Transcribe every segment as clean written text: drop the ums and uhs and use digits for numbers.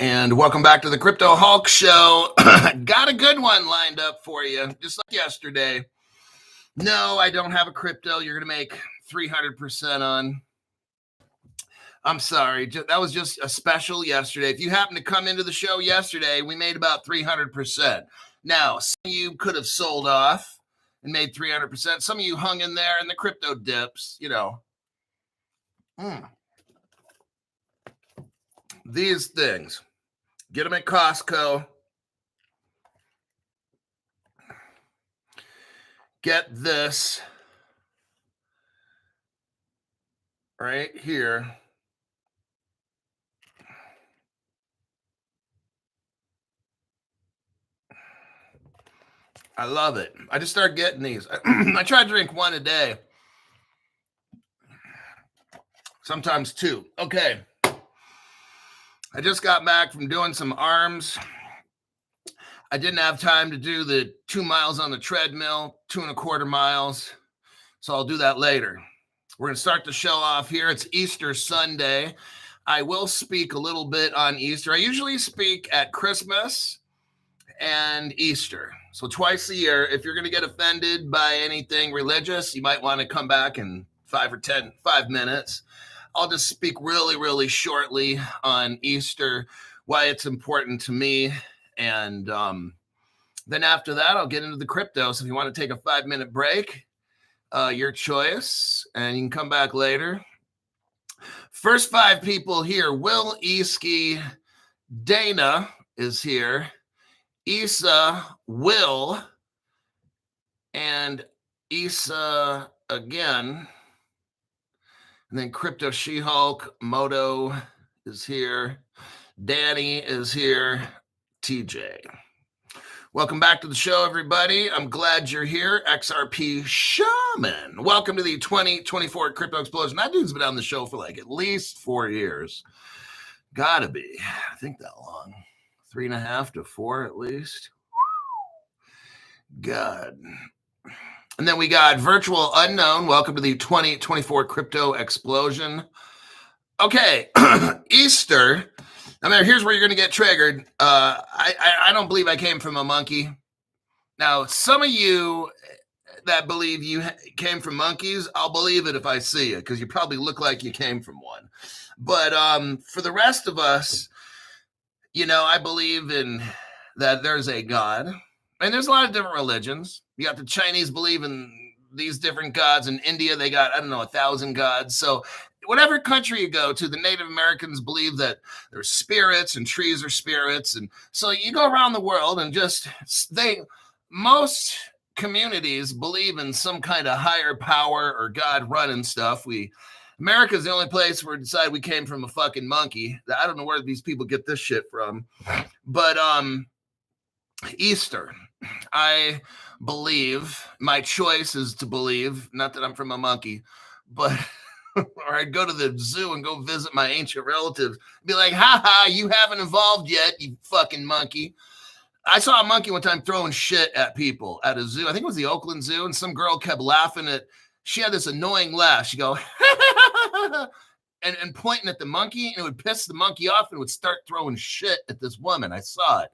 And welcome back to the Crypto Hulk Show. Got a good one lined up for you, just like yesterday. No, I don't have a crypto you're going to make 300% on. I'm sorry. That was just a special yesterday. If you happen to come into the show yesterday, we made about 300%. Now, some of you could have sold off and made 300%. Some of you hung in there and the crypto dips, you know. These things. Get them at Costco. Get this right here. I love it. I just started getting these. I try to drink one a day. Sometimes two. Okay. I just got back from doing some arms. I didn't have time to do the 2 miles on the treadmill, 2.25 miles. So I'll do that later. We're going to start the show off here. It's Easter Sunday. I will speak a little bit on Easter. I usually speak at Christmas and Easter. So twice a year. If you're going to get offended by anything religious, you might want to come back in 5 minutes. I'll just speak really, really shortly on Easter, why it's important to me. And then after that, I'll get into the crypto. So if you want to take a 5-minute break, your choice, and you can come back later. First 5 people here: Will Eski, Dana is here, Isa, Will, and Isa again. And then Crypto She-Hulk, Moto is here, Danny is here, TJ. Welcome back to the show, everybody. I'm glad you're here. XRP Shaman. Welcome to the 2024 Crypto Explosion. That dude's been on the show for like at least 4 years. Gotta be. I think that long. 3.5 to 4 at least. God. And then we got Virtual Unknown. Welcome to the 2024 Crypto Explosion. Okay, Easter. I mean, here's where you're going to get triggered. I don't believe I came from a monkey. Now, some of you that believe you came from monkeys, I'll believe it if I see you, because you probably look like you came from one. But for the rest of us, you know, I believe in that there's a God. And there's a lot of different religions. You got the Chinese believe in these different gods. In India, they got, 1,000 gods. So whatever country you go to, the Native Americans believe that there's spirits and trees are spirits. And so you go around the world and most communities believe in some kind of higher power or God running stuff. America's the only place where we decide we came from a fucking monkey. I don't know where these people get this shit from. But Easter, I believe, my choice is to believe, not that I'm from a monkey, but or I'd go to the zoo and go visit my ancient relatives, be like, ha, you haven't evolved yet, you fucking monkey. I saw a monkey one time throwing shit at people at a zoo. I think it was the Oakland Zoo, and some girl kept laughing she had this annoying laugh. She'd go, and pointing at the monkey, and it would piss the monkey off and it would start throwing shit at this woman. I saw it.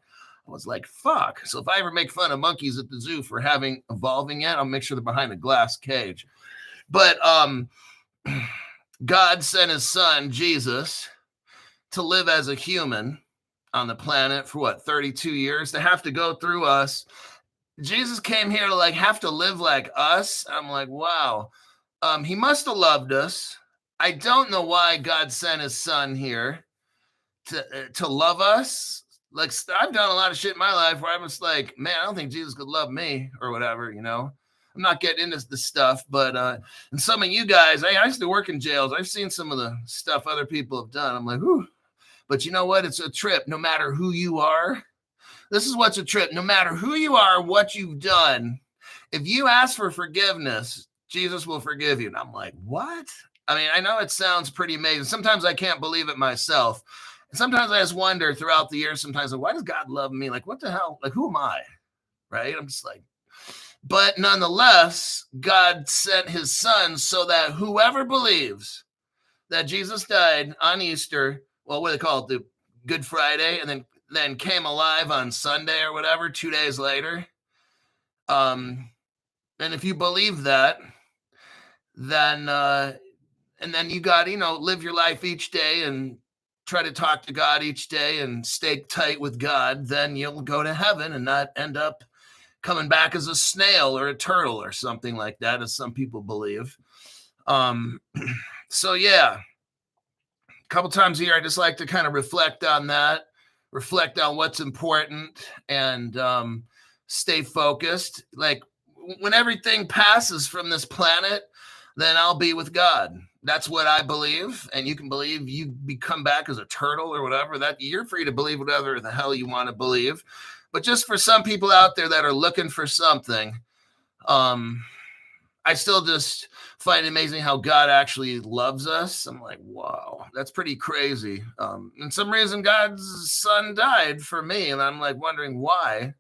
I was like, fuck. So if I ever make fun of monkeys at the zoo for having evolving yet, I'll make sure they're behind a glass cage. But God sent his son, Jesus, to live as a human on the planet for 32 years, to have to go through us. Jesus came here to have to live like us. I'm like, wow. He must have loved us. I don't know why God sent his son here to love us. Like, I've done a lot of shit in my life where I'm just like, man, I don't think Jesus could love me or whatever, you know. I'm not getting into this stuff, but and some of you guys, I used to work in jails. I've seen some of the stuff other people have done. I'm like, whew. But you know what? It's a trip, no matter who you are. This is what's a trip. No matter who you are, what you've done, if you ask for forgiveness, Jesus will forgive you. And I'm like, what? I mean, I know it sounds pretty amazing. Sometimes I can't believe it myself. Sometimes I just wonder throughout the years, sometimes, why does God love me? Like, what the hell? Like, who am I? Right? I'm just like, but nonetheless, God sent his son so that whoever believes that Jesus died on Easter, well, what do they call it? The Good Friday, and then came alive on Sunday or whatever, 2 days later. And if you believe that, then and then you got, live your life each day and try to talk to God each day and stay tight with God, then you'll go to heaven and not end up coming back as a snail or a turtle or something like that, as some people believe. So yeah, a couple times a year, I just like to kind of reflect on that, reflect on what's important, and stay focused. Like when everything passes from this planet, then I'll be with God. That's what I believe. And you can believe you come back as a turtle or whatever. That you're free to believe whatever the hell you want to believe. But just for some people out there that are looking for something, I still just find it amazing how God actually loves us. I'm like, wow, that's pretty crazy. And some reason God's son died for me. And I'm like wondering why.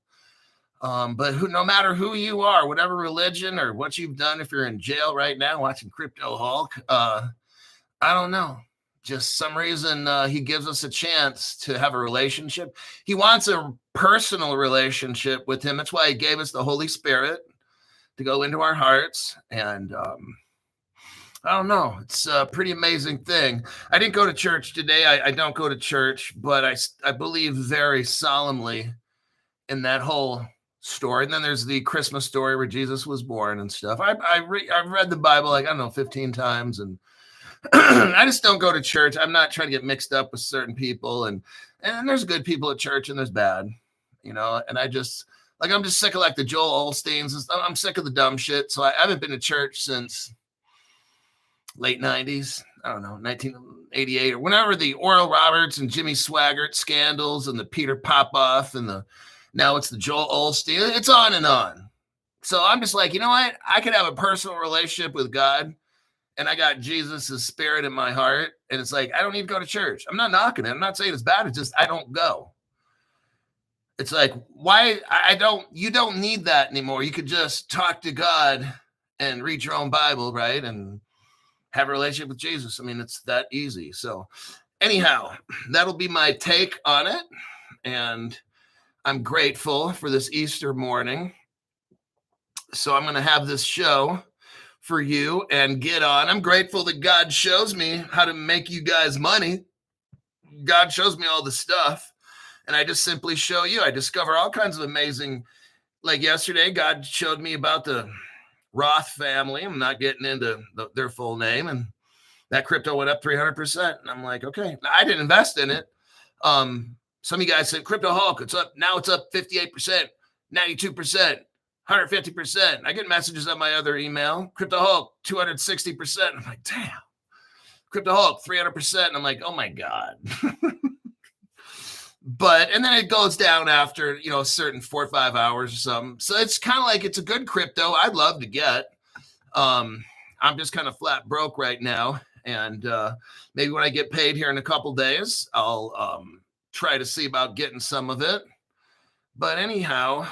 But no matter who you are, whatever religion or what you've done, if you're in jail right now watching Crypto Hulk, I don't know. Just some reason he gives us a chance to have a relationship. He wants a personal relationship with him. That's why he gave us the Holy Spirit to go into our hearts. And I don't know. It's a pretty amazing thing. I didn't go to church today. I don't go to church, but I believe very solemnly in that whole story. And then there's the Christmas story where Jesus was born and stuff. I've read the Bible, like, I don't know, 15 times. And I just don't go to church. I'm not trying to get mixed up with certain people. And there's good people at church and there's bad, and I'm just sick of like the Joel Osteens. I'm sick of the dumb shit. So I haven't been to church since late 90s. I don't know, 1988 or whenever the Oral Roberts and Jimmy Swaggart scandals and the Peter Popoff and now it's the Joel Osteen. It's on and on. So I'm just like, you know what? I could have a personal relationship with God, and I got Jesus' spirit in my heart. And it's like, I don't need to go to church. I'm not knocking it. I'm not saying it's bad. It's just, I don't go. It's like, why? You don't need that anymore. You could just talk to God and read your own Bible, right? And have a relationship with Jesus. I mean, it's that easy. So anyhow, that'll be my take on it. And I'm grateful for this Easter morning. So I'm going to have this show for you and get on. I'm grateful that God shows me how to make you guys money. God shows me all the stuff, and I just simply show you. I discover all kinds of amazing, like yesterday, God showed me about the Roth family. I'm not getting into their full name, and that crypto went up 300%. And I'm like, okay, I didn't invest in it. Some of you guys said Crypto Hulk, it's up. Now it's up 58%, 92%. 150%. I get messages on my other email. Crypto Hulk, 260%. I'm like, damn. Crypto Hulk, 300%. And I'm like, oh my God. And then it goes down after, a certain 4 or 5 hours or something. So it's kind of like, it's a good crypto. I'd love to get. I'm just kind of flat broke right now. And maybe when I get paid here in a couple days, I'll try to see about getting some of it. But anyhow,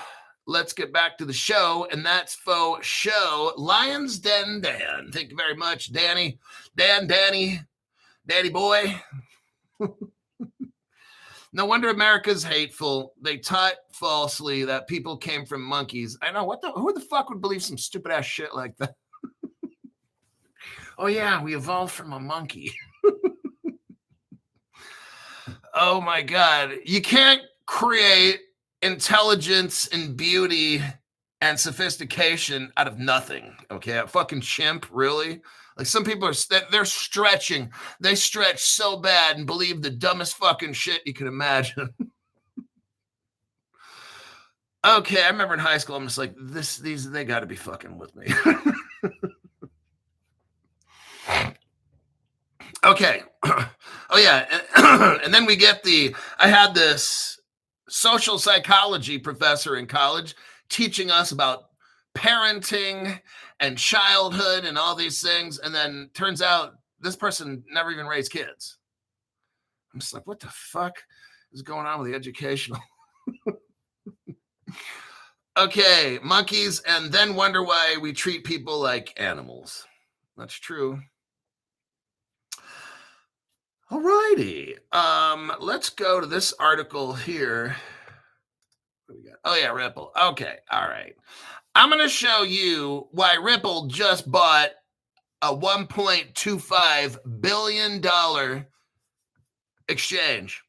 let's get back to the show, and that's faux show. Lions Den Dan. Thank you very much, Danny. Danny boy. No wonder America's hateful. They taught falsely that people came from monkeys. I know, who the fuck would believe some stupid ass shit like that? Oh yeah, we evolved from a monkey. Oh my God. You can't create intelligence and beauty and sophistication out of nothing. Okay, a fucking chimp, really? Like some people they're stretching. They stretch so bad and believe the dumbest fucking shit you can imagine. Okay, I remember in high school, I'm just like, they got to be fucking with me. Okay. Oh yeah, and then we get I had this social psychology professor in college teaching us about parenting and childhood and all these things. And then turns out this person never even raised kids. I'm just like, what the fuck is going on with the educational? Okay, monkeys, and then wonder why we treat people like animals. That's true. All righty. Let's go to this article here. What do we got? Oh yeah, Ripple. Okay, all right. I'm going to show you why Ripple just bought a $1.25 billion exchange.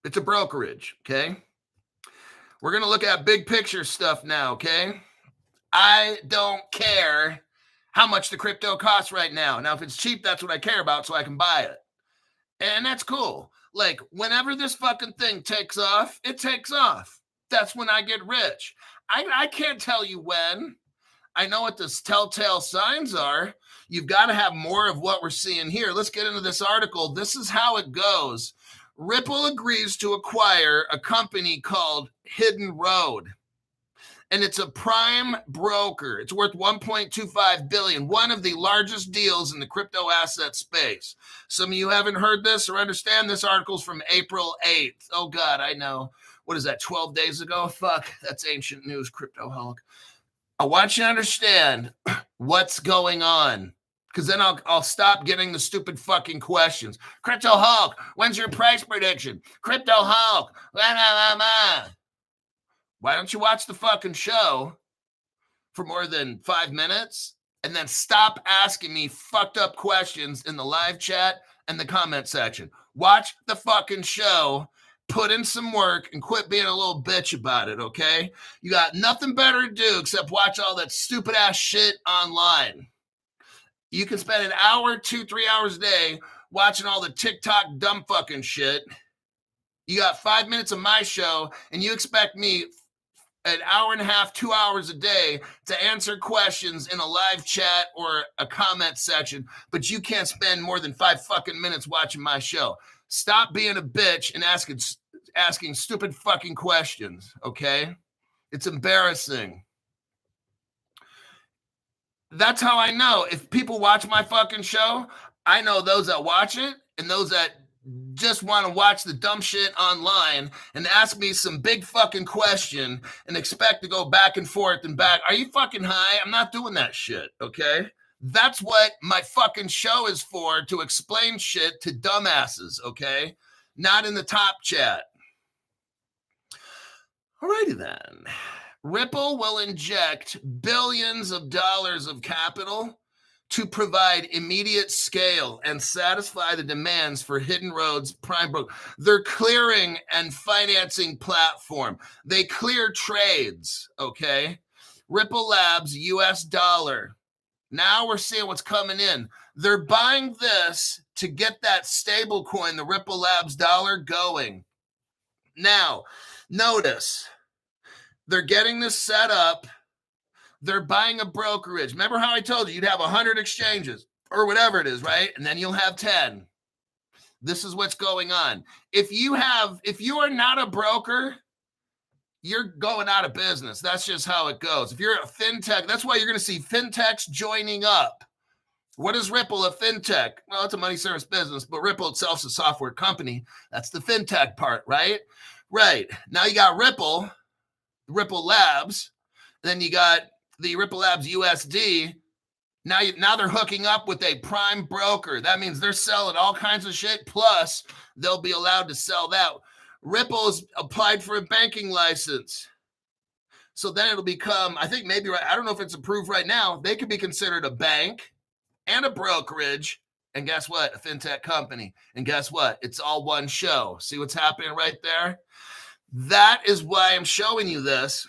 It's a brokerage, okay? We're going to look at big picture stuff now, okay? I don't care how much the crypto costs right now. Now, if it's cheap, that's what I care about, so I can buy it. And that's cool. Like, whenever this fucking thing takes off, it takes off. That's when I get rich. I can't tell you when. I know what the telltale signs are. You've got to have more of what we're seeing here. Let's get into this article. This is how it goes. Ripple agrees to acquire a company called Hidden Road. And it's a prime broker. It's worth $1.25 billion, one of the largest deals in the crypto asset space. Some of you haven't heard this or understand this article's from April 8th. Oh, God, I know. What is that, 12 days ago? Fuck, that's ancient news, Cryptoholic. I want you to understand what's going on, because then I'll stop getting the stupid fucking questions. Cryptoholic, when's your price prediction? Cryptoholic, blah, blah, blah, blah. Why don't you watch the fucking show for more than 5 minutes and then stop asking me fucked up questions in the live chat and the comment section? Watch the fucking show, put in some work, and quit being a little bitch about it, okay? You got nothing better to do except watch all that stupid ass shit online. You can spend an hour, 2-3 hours a day watching all the TikTok dumb fucking shit. You got 5 minutes of my show, and you expect me an hour and a half, 2 hours a day to answer questions in a live chat or a comment section, but you can't spend more than 5 fucking minutes watching my show. Stop being a bitch and asking stupid fucking questions, okay? It's embarrassing. That's how I know. If people watch my fucking show, I know those that watch it and those that just want to watch the dumb shit online and ask me some big fucking question and expect to go back and forth and back. Are you fucking high? I'm not doing that shit, okay? That's what my fucking show is for, to explain shit to dumbasses, okay? Not in the top chat. Alrighty then. Ripple will inject billions of dollars of capital to provide immediate scale and satisfy the demands for Hidden Road's prime broker. They're clearing and financing platform. They clear trades, okay? Ripple Labs, US dollar. Now we're seeing what's coming in. They're buying this to get that stable coin, the Ripple Labs dollar, going. Now, notice, they're getting this set up. They're buying a brokerage. Remember how I told you you'd have 100 exchanges or whatever it is, right? And then you'll have 10. This is what's going on. If you are not a broker, you're going out of business. That's just how it goes. If you're a fintech, that's why you're going to see fintechs joining up. What is Ripple, a fintech? Well, it's a money service business, but Ripple itself is a software company. That's the fintech part, right? Right. Now you got Ripple Labs. Then you got the Ripple Labs USD. Now they're hooking up with a prime broker. That means they're selling all kinds of shit, plus they'll be allowed to sell that. Ripple's applied for a banking license. So then it'll become, I think maybe, I don't know if it's approved right now, they could be considered a bank and a brokerage. And guess what? A fintech company. And guess what? It's all one show. See what's happening right there? That is why I'm showing you this.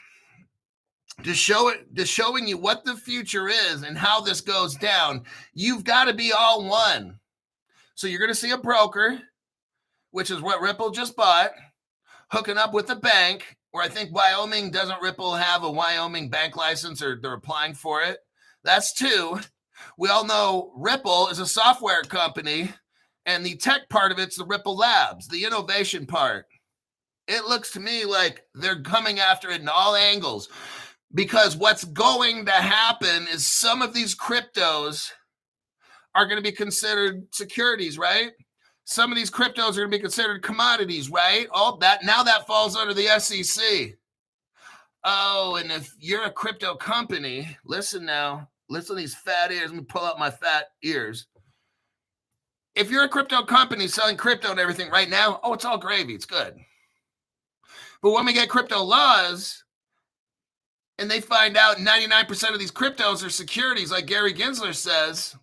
Showing you what the future is and how this goes down. You've got to be all one. So you're going to see a broker, which is what Ripple just bought, hooking up with a bank, or I think Wyoming, doesn't Ripple have a Wyoming bank license, or they're applying for it? That's 2. We all know Ripple is a software company, and the tech part of it's the Ripple Labs, the innovation part. It looks to me like they're coming after it in all angles. Because what's going to happen is some of these cryptos are going to be considered securities, right? Some of these cryptos are going to be considered commodities, right? All that, now that falls under the SEC. Oh, and if you're a crypto company, listen now. Listen to these fat ears. Let me pull out my fat ears. if you're a crypto company selling crypto and everything right now, oh, it's all gravy. It's good. But when we get crypto laws and they find out 99% of these cryptos are securities, like Gary Gensler says,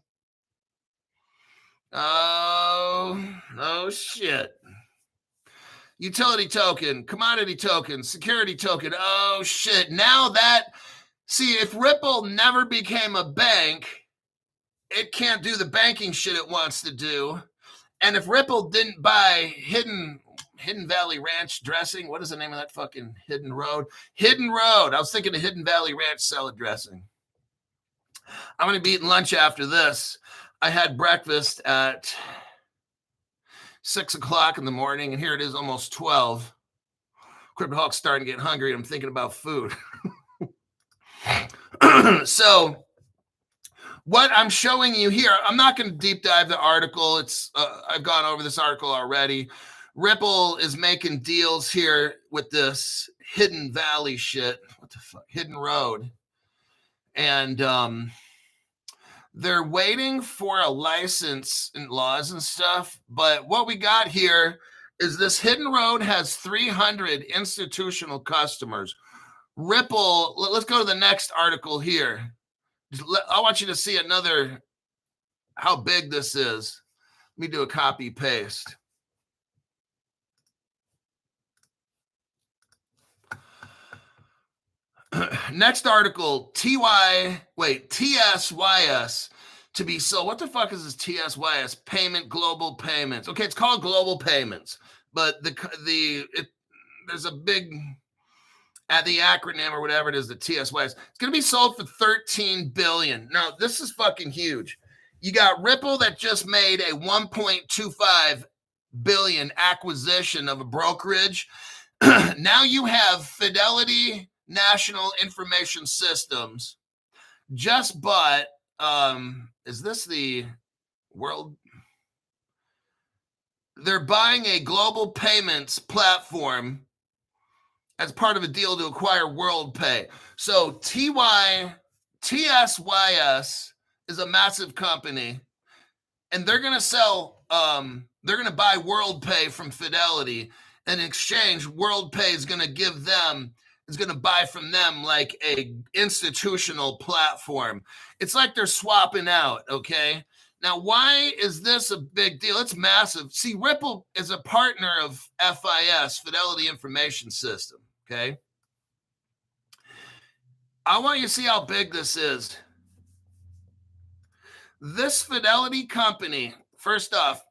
oh shit. Utility token, commodity token, security token. Oh shit. Now that, see, if Ripple never became a bank, it can't do the banking shit it wants to do. And if Ripple didn't buy Hidden Valley Ranch dressing, what is the name of that fucking Hidden Road? Hidden Road. I was thinking of Hidden Valley Ranch salad dressing. I'm going to be eating lunch after this. I had breakfast at 6 o'clock in the morning, and here it is almost 12. Cryptohawk's starting to get hungry. I'm thinking about food. So what I'm showing you here, I'm not going to deep dive the article. It's I've gone over this article already. Ripple is making deals here with this Hidden Valley shit. What the fuck? Hidden Road. And they're waiting for a license and laws and stuff. But what we got here is this Hidden Road has 300 institutional customers. Ripple, let's go to the next article here. I want you to see another, how big this is. Let me do a copy paste. Next article, TSYS to be sold. What the fuck is this TSYS? Payment, global payments. Okay, it's called global payments, but there's a big, the acronym or whatever it is, the TSYS. It's going to be sold for $13 billion. Now, this is fucking huge. You got Ripple that just made a $1.25 billion acquisition of a brokerage. Now you have Fidelity National Information Systems just bought, is this the world? They're buying a global payments platform as part of a deal to acquire WorldPay. So TSYS is a massive company, and they're going to sell, they're going to buy WorldPay from Fidelity. In exchange, WorldPay is going to give them, is going to buy from them like a institutional platform. It's like they're swapping out, okay? Now, why is this a big deal? It's massive. See, Ripple is a partner of FIS, Fidelity Information System, okay? I want you to see how big this is. This Fidelity company, first off,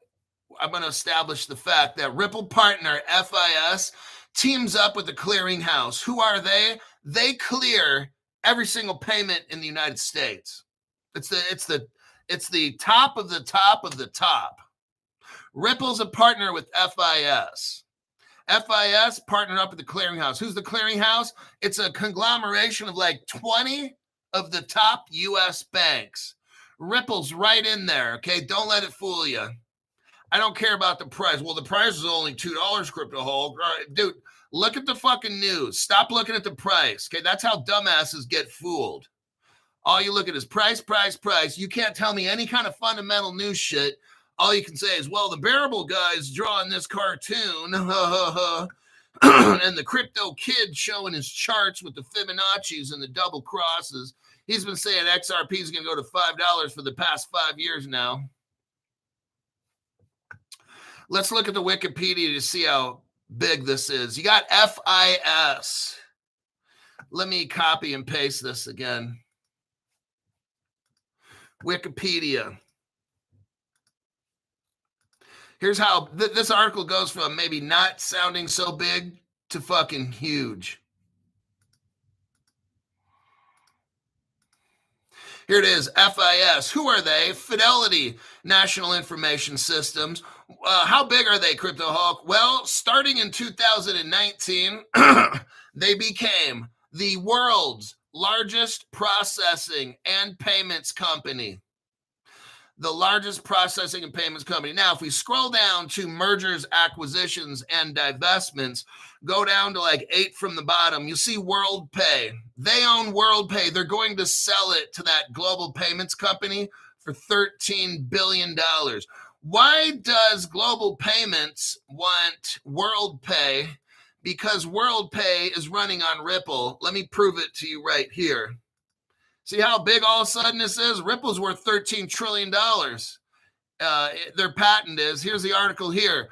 I'm going to establish the fact that Ripple partner FIS teams up with the clearinghouse. Who are they? They clear every single payment in the United States. It's the top of the top of the top. Ripple's a partner with FIS. FIS partnered up with the clearinghouse. Who's the clearinghouse? It's a conglomeration of like 20 of the top U.S. banks. Ripple's right in there, okay? Don't let it fool you. I don't care about the price. Well, the price is only $2, Crypto. Dude, look at the fucking news. Stop looking at the price, okay? That's how dumbasses get fooled. All you look at is price, price, price. You can't tell me any kind of fundamental news shit. All you can say is, well, the Bearable guy's drawing this cartoon, and the crypto kid showing his charts with the Fibonacci's and the double crosses. He's been saying XRP is going to go to $5 for the past 5 years now. Let's look at the Wikipedia to see how big this is. You got FIS. Let me copy and paste this again. Wikipedia. Here's how this article goes from maybe not sounding so big to fucking huge. Here it is, FIS. Who are they? Fidelity National Information Systems. How big are they, Crypto Hawk? Well, starting in 2019, they became the world's largest processing and payments company. The largest processing and payments company. Now, if we scroll down to mergers, acquisitions, and divestments, go down to like 8 from the bottom, you see WorldPay. They own WorldPay. They're going to sell it to that global payments company for $13 billion. Why does Global Payments want WorldPay? Because WorldPay is running on Ripple. Let me prove it to you right here. See how big all of a sudden this is? Ripple's worth $13 trillion. Their patent is, here's the article here,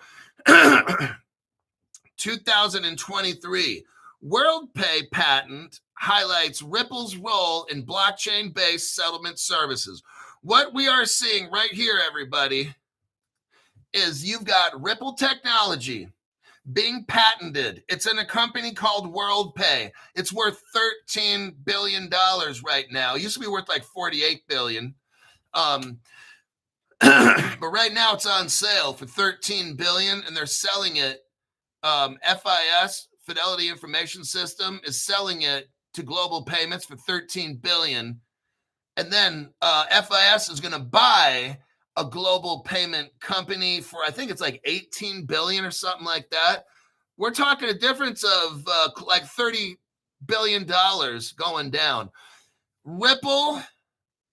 2023. WorldPay patent highlights Ripple's role in blockchain-based settlement services. What we are seeing right here, everybody, is you've got Ripple technology being patented. It's in a company called WorldPay. It's worth $13 billion right now. It used to be worth like $48 billion. But right now it's on sale for $13 billion, and they're selling it. FIS, Fidelity Information System, is selling it to Global Payments for $13 billion. And then FIS is going to buy a global payment company for, I think it's like $18 billion or something like that. We're talking a difference of like $30 billion going down. Ripple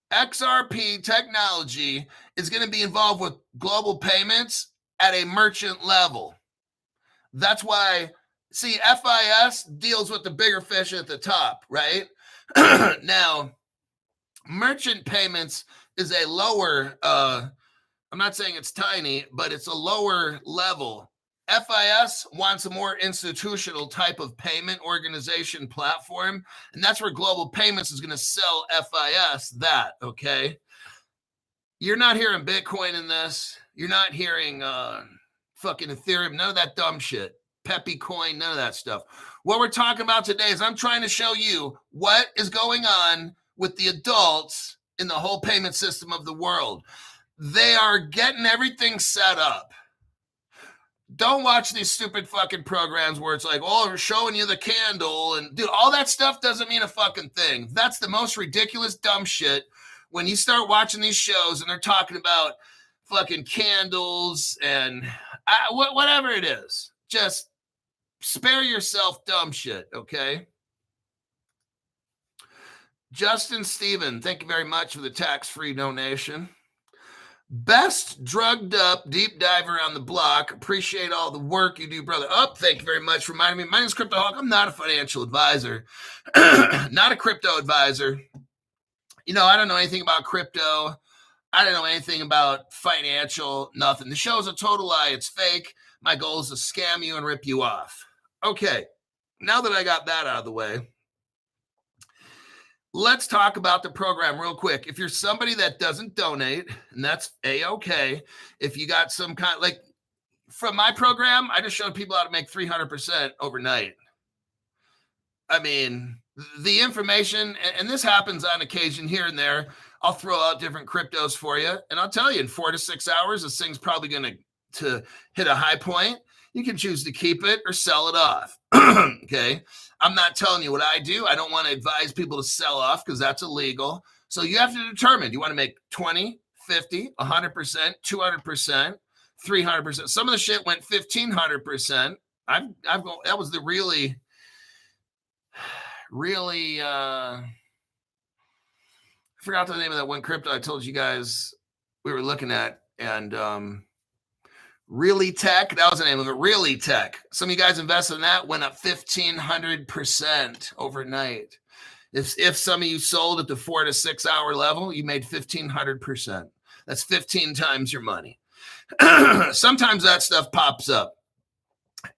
XRP technology is going to be involved with global payments at a merchant level. That's why, see, FIS deals with the bigger fish at the top, right? Now, merchant payments is a lower, I'm not saying it's tiny, but it's a lower level. FIS wants a more institutional type of payment organization platform, and that's where Global Payments is going to sell FIS that, okay? You're not hearing Bitcoin in this. You're not hearing fucking Ethereum, none of that dumb shit. Peppy coin, none of that stuff. What we're talking about today is I'm trying to show you what is going on with the adults in the whole payment system of the world. They are getting everything set up. Don't watch these stupid fucking programs where it's like, oh, we're showing you the candle. And dude, all that stuff doesn't mean a fucking thing. That's the most ridiculous dumb shit. When you start watching these shows and they're talking about fucking candles and whatever it is, just spare yourself dumb shit, okay? Justin Steven, thank you very much for the tax-free donation. Best drugged up deep diver on the block. Appreciate all the work you do, brother. Thank you very much for reminding me. My name is Crypto Hawk. I'm not a financial advisor. Not a crypto advisor. You know, I don't know anything about crypto. I don't know anything about financial, nothing. The show is a total lie. It's fake. My goal is to scam you and rip you off. Okay, now that I got that out of the way, let's talk about the program real quick. If you're somebody that doesn't donate, and that's A-okay, if you got some kind, like from my program, I just showed people how to make 300% overnight. I mean, the information, and this happens on occasion here and there, I'll throw out different cryptos for you, and I'll tell you in 4 to 6 hours, this thing's probably going to hit a high point. You can choose to keep it or sell it off. Okay. I'm not telling you what I do. I don't want to advise people to sell off because that's illegal. So you have to determine, do you want to make 20, 50, 100%, 200%, 300%? Some of the shit went 1,500%. That was the really, I forgot the name of that one crypto I told you guys we were looking at, and Really Tech, that was the name of it. Really Tech. Some of you guys invested in that, went up 1,500% overnight. If some of you sold at the 4 to 6 hour level, you made 1,500%. That's 15 times your money. Sometimes that stuff pops up.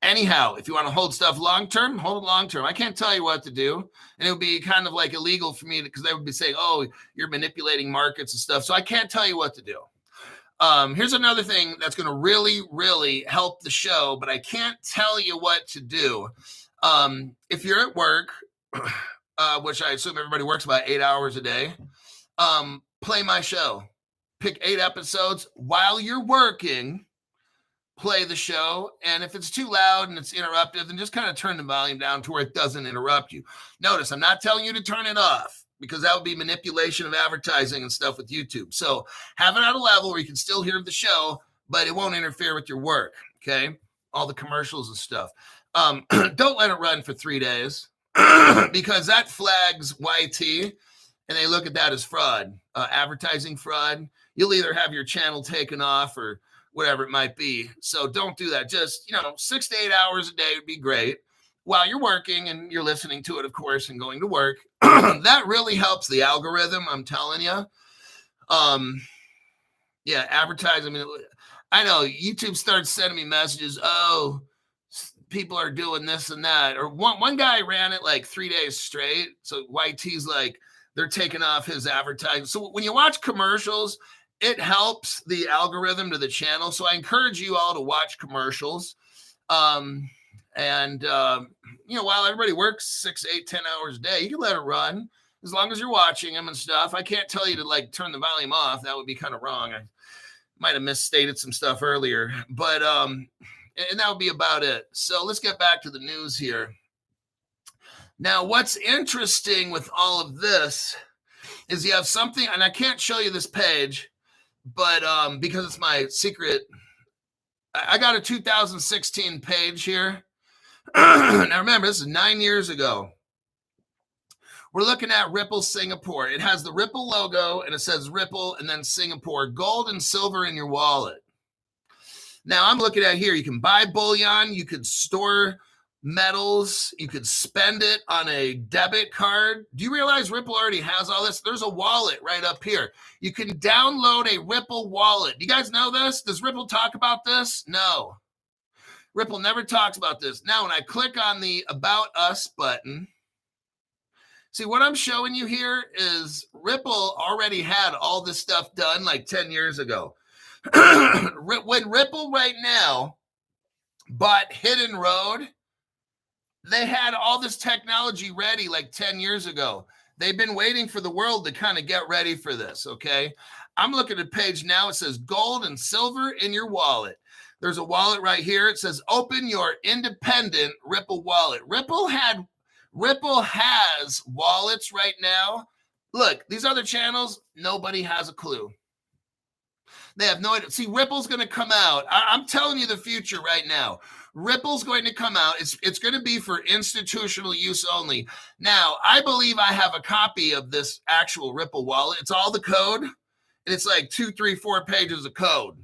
Anyhow, if you want to hold stuff long-term, hold it long-term. I can't tell you what to do. And it would be kind of like illegal for me because they would be saying, oh, you're manipulating markets and stuff. So I can't tell you what to do. Here's another thing that's going to really, really help the show, but I can't tell you what to do. If you're at work, which I assume everybody works about 8 hours a day, play my show. Pick 8 episodes while you're working, play the show. And if it's too loud and it's interruptive, then just kind of turn the volume down to where it doesn't interrupt you. Notice, I'm not telling you to turn it off, because that would be manipulation of advertising and stuff with YouTube. So have it at a level where you can still hear the show, but it won't interfere with your work, okay? All the commercials and stuff. Don't let it run for 3 days because that flags YT, and they look at that as fraud, advertising fraud. You'll either have your channel taken off or whatever it might be. So don't do that. Just, 6 to 8 hours a day would be great while you're working and you're listening to it, of course, and going to work. That really helps the algorithm, I'm telling you. Yeah, advertising. I know YouTube starts sending me messages. Oh, people are doing this and that. Or one guy ran it like 3 days straight. So YT's like, they're taking off his advertising. So when you watch commercials, it helps the algorithm to the channel. So I encourage you all to watch commercials. While everybody works 6, 8, 10 hours a day, you can let it run as long as you're watching them and stuff. I can't tell you to like turn the volume off. That would be kind of wrong. I might have misstated some stuff earlier, but and that would be about it. So let's get back to the news here. Now, what's interesting with all of this is you have something, and I can't show you this page, but because it's my secret, I got a 2016 page here. Now remember, this is 9 years ago. We're looking at Ripple Singapore. It has the Ripple logo and it says Ripple and then Singapore, gold and silver in your wallet. Now I'm looking at here, you can buy bullion, you could store metals, you could spend it on a debit card. Do you realize Ripple already has all this? There's a wallet right up here. You can download a Ripple wallet. Do you guys know this? Does Ripple talk about this? No. Ripple never talks about this. Now, when I click on the About Us button, see, what I'm showing you here is Ripple already had all this stuff done like 10 years ago. When Ripple right now bought Hidden Road, they had all this technology ready like 10 years ago. They've been waiting for the world to kind of get ready for this, okay? I'm looking at a page now. It says gold and silver in your wallet. There's a wallet right here. It says open your independent Ripple wallet. Ripple has wallets right now. Look, these other channels, nobody has a clue. They have no idea. See, Ripple's going to come out. I'm telling you the future right now. Ripple's going to come out. It's going to be for institutional use only. Now, I believe I have a copy of this actual Ripple wallet. It's all the code, and it's like 2, 3, 4 pages of code.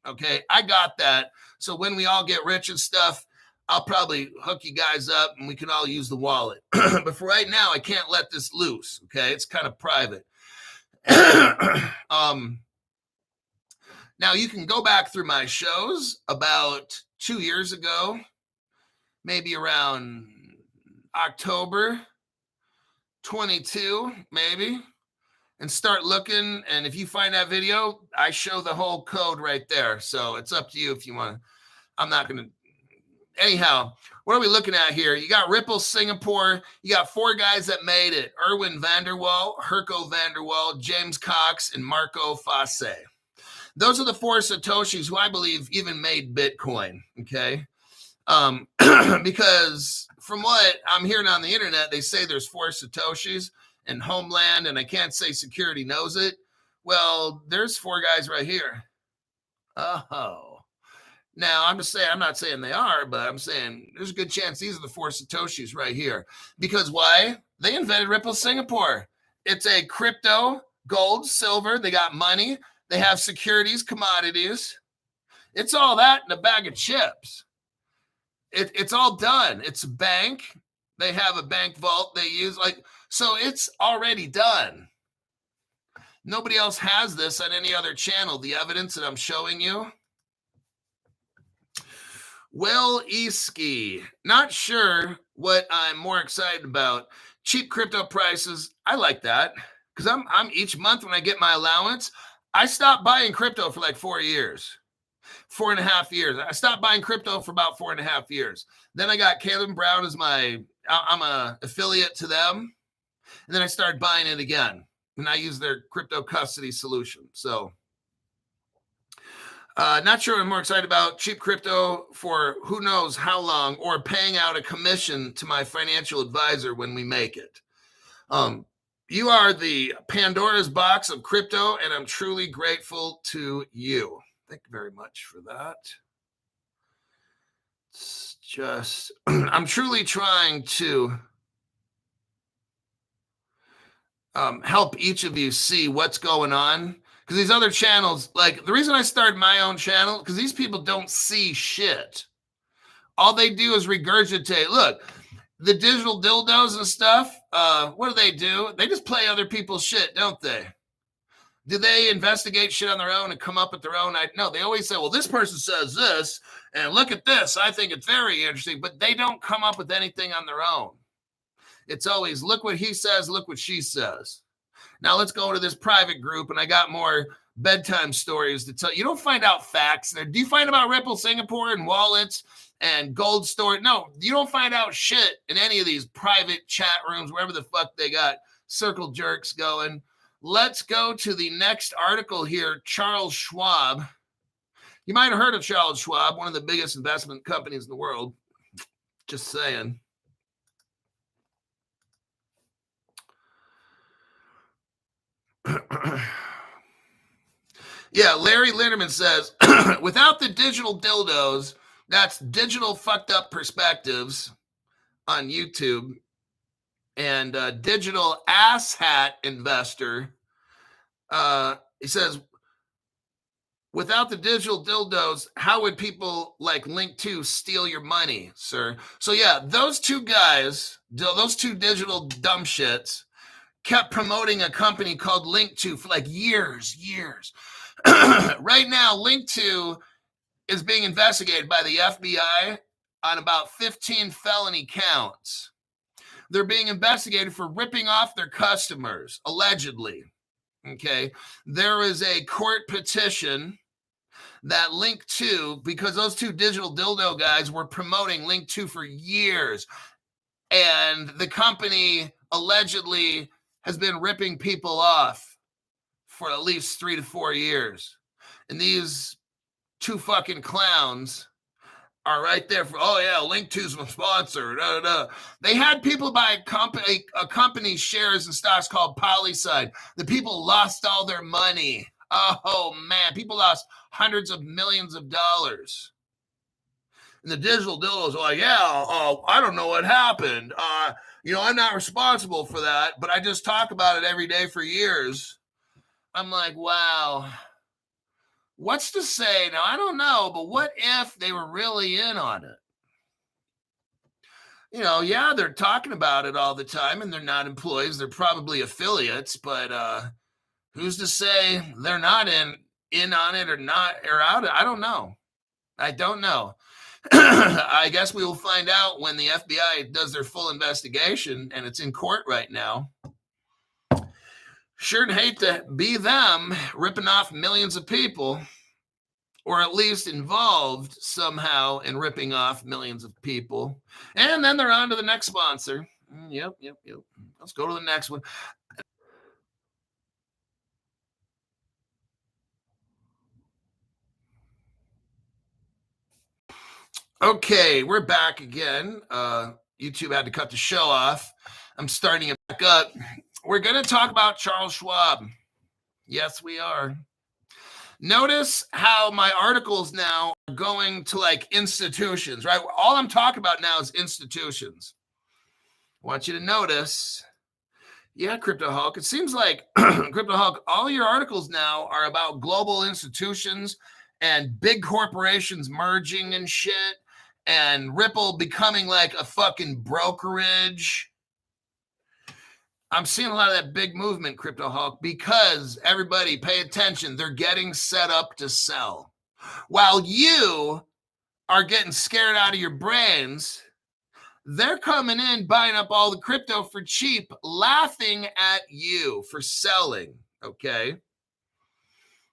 Okay, I got that. So when we all get rich and stuff, I'll probably hook you guys up and we can all use the wallet. But for right now, I can't let this loose. Okay, it's kind of private. Now you can go back through my shows about 2 years ago, maybe around October 22, maybe, and start looking. And if you find that video, I show the whole code right there. So it's up to you if you want to. I'm not going to. Anyhow, what are we looking at here? You got Ripple Singapore. You got 4 guys that made it. Erwin Vanderwall, Herco Vanderwall, James Cox, and Marco Fosse. Those are the 4 Satoshis who I believe even made Bitcoin, okay? Because from what I'm hearing on the internet, they say there's 4 Satoshis and Homeland, and I can't say security knows it. Well, there's 4 guys right here. Oh. Now, I'm not saying they are, but I'm saying there's a good chance these are the 4 Satoshis right here. Because why? They invented Ripple Singapore. It's a crypto, gold, silver. They got money. They have securities, commodities. It's all that in a bag of chips. It's all done. It's a bank. They have a bank vault they use. So it's already done. Nobody else has this on any other channel. The evidence that I'm showing you. Will Eski, not sure what I'm more excited about. Cheap crypto prices. I like that because I'm each month when I get my allowance, I stopped buying crypto for like 4 years, 4.5 years. I stopped buying crypto for about 4.5 years. Then I got Caleb Brown as I'm a affiliate to them. And then I started buying it again. And I use their crypto custody solution. So not sure I'm more excited about cheap crypto for who knows how long or paying out a commission to my financial advisor when we make it. You are the Pandora's box of crypto, and I'm truly grateful to you. Thank you very much for that. It's just, I'm truly trying to help each of you see what's going on, Because these other channels, like the reason I started my own channel, because these people don't see shit. All they do is regurgitate. Look, the digital dildos and stuff, what do? They just play other people's shit, don't they? Do they investigate shit on their own and come up with their own? No, they always say, well, this person says this, and look at this. I think it's very interesting, but they don't come up with anything on their own. It's always, look what he says, look what she says. Now let's go to this private group, and I got more bedtime stories to tell. You don't find out facts there. Do you find about Ripple Singapore and wallets and gold storage? No, you don't find out shit in any of these private chat rooms, wherever the fuck they got circle jerks going. Let's go to the next article here. Charles Schwab. You might have heard of Charles Schwab, one of the biggest investment companies in the world. Just saying. Yeah, Larry Linderman says, without the digital dildos, that's digital fucked up perspectives on YouTube, and digital asshat investor, he says, without the digital dildos, how would people like Link2 steal your money, sir? So yeah, those two guys, those two digital dumb shits, kept promoting a company called Link2 for like years. Right now, Link2 is being investigated by the FBI on about 15 felony counts. They're being investigated for ripping off their customers, allegedly. Okay. There is a court petition that Link2, because those two digital dildo guys were promoting Link2 for years, and the company allegedly has been ripping people off for at least 3 to 4 years. And these two fucking clowns are right there for, oh yeah, Link2's my sponsor. They had people buy a company shares and stocks called Polyside. The people lost all their money. Oh man, people lost hundreds of millions of dollars. And the digital dildos are like, yeah, I don't know what happened. I'm not responsible for that, but I just talk about it every day for years. I'm like, wow. What's to say? Now, I don't know, but what if they were really in on it? Yeah, they're talking about it all the time, and they're not employees. They're probably affiliates, but who's to say they're not in on it or not, or out? I don't know. I guess we will find out when the FBI does their full investigation, and it's in court right now. Sure hate to be them ripping off millions of people, or at least involved somehow in ripping off millions of people. And then they're on to the next sponsor. Yep. Let's go to the next one. Okay, we're back again. YouTube had to cut the show off. I'm starting it back up. We're going to talk about Charles Schwab. Yes, we are. Notice how my articles now are going to like institutions, right? All I'm talking about now is institutions. I want you to notice, yeah, Crypto Hulk, it seems like Crypto Hulk, all your articles now are about global institutions and big corporations merging and shit, and Ripple becoming like a fucking brokerage. I'm seeing a lot of that big movement, Crypto Hulk, because everybody pay attention. They're getting set up to sell. While you are getting scared out of your brains, they're coming in, buying up all the crypto for cheap, laughing at you for selling, okay?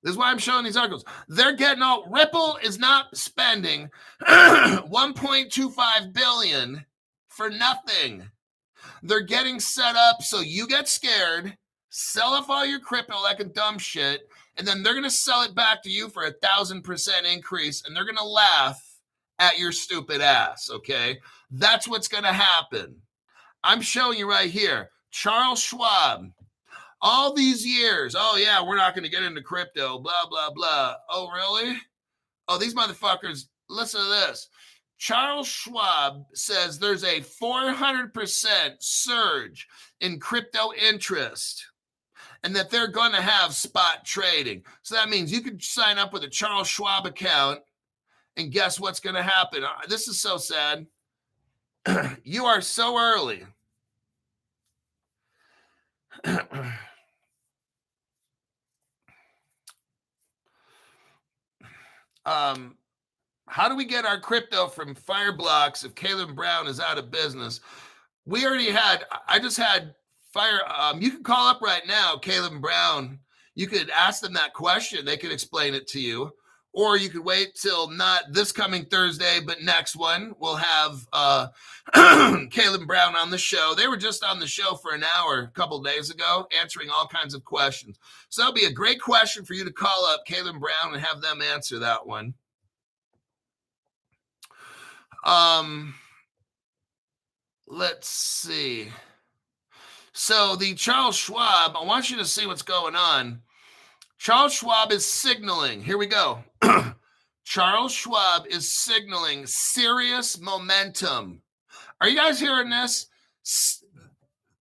This is why I'm showing these articles. They're getting all, Ripple is not spending $1.25 billion for nothing. They're getting set up so you get scared, sell off all your crypto like a dumb shit, and then they're going to sell it back to you for 1,000% increase, and they're going to laugh at your stupid ass, okay? That's what's going to happen. I'm showing you right here. Charles Schwab, all these years, oh yeah, we're not going to get into crypto, blah, blah, blah. Oh, really? Oh, these motherfuckers, listen to this. Charles Schwab says there's a 400% surge in crypto interest. and that they're going to have spot trading. So that means you can sign up with a Charles Schwab account, and guess what's going to happen? This is so sad. You are so early. How do we get our crypto from fire blocks if Caleb Brown is out of business? We already had, I just had fire. You can call up right now, Caleb Brown. You could ask them that question. They could explain it to you. Or you could wait till not this coming Thursday, but next one. We'll have Caleb Brown on the show. They were just on the show for an hour a couple of days ago, answering all kinds of questions. So that'll be a great question for you to call up Caleb Brown and have them answer that one. Let's see. So the Charles Schwab, I want you to see what's going on. Charles Schwab is signaling. Here we go. Charles Schwab is signaling serious momentum. Are you guys hearing this?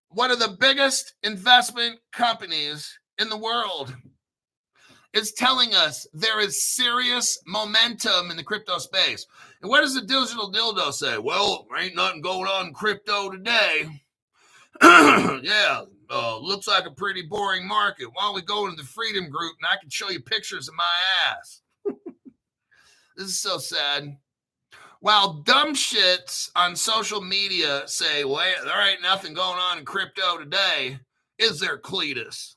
One of the biggest investment companies in the world is telling us there is serious momentum in the crypto space. And what does the digital dildo say? Well, there ain't nothing going on in crypto today. Yeah, looks like a pretty boring market. Why don't we go into the Freedom Group and I can show you pictures of my ass? This is so sad. While dumb shits on social media say, well, there ain't nothing going on in crypto today, is there, Cletus?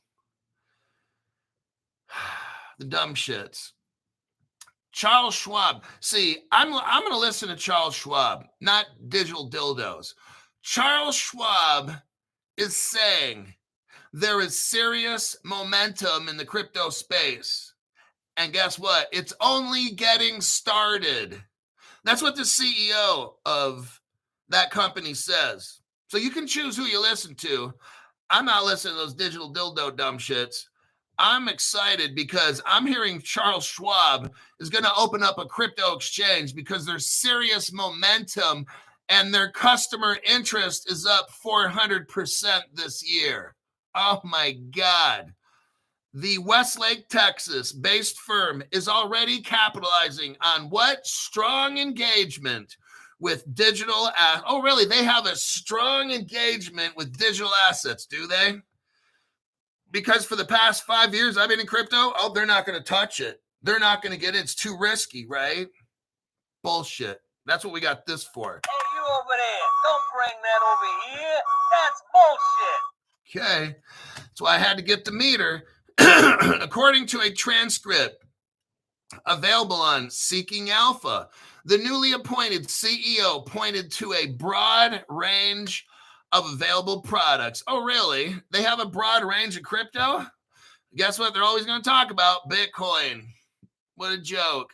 The dumb shits. Charles Schwab. See, I'm going to listen to Charles Schwab, not digital dildos. Charles Schwab is saying there is serious momentum in the crypto space. And guess what? It's only getting started. That's what the CEO of that company says. So you can choose who you listen to. I'm not listening to those digital dildo dumb shits. I'm excited because I'm hearing Charles Schwab is going to open up a crypto exchange because there's serious momentum and their customer interest is up 400% this year. Oh my God. The Westlake, Texas based firm is already capitalizing on what? Strong engagement with digital. Oh, really? They have a strong engagement with digital assets, do they? Because for the past 5 years I've been in crypto. Oh, they're not going to touch it. They're not going to get it. It's too risky, right? Bullshit. That's what we got this for. Hey, you over there. Don't bring that over here. That's bullshit. Okay. That's why I had to get the meter. According to a transcript available on Seeking Alpha, the newly appointed CEO pointed to a broad range of available products. Oh, really? They have a broad range of crypto? Guess what? They're always going to talk about Bitcoin. What a joke.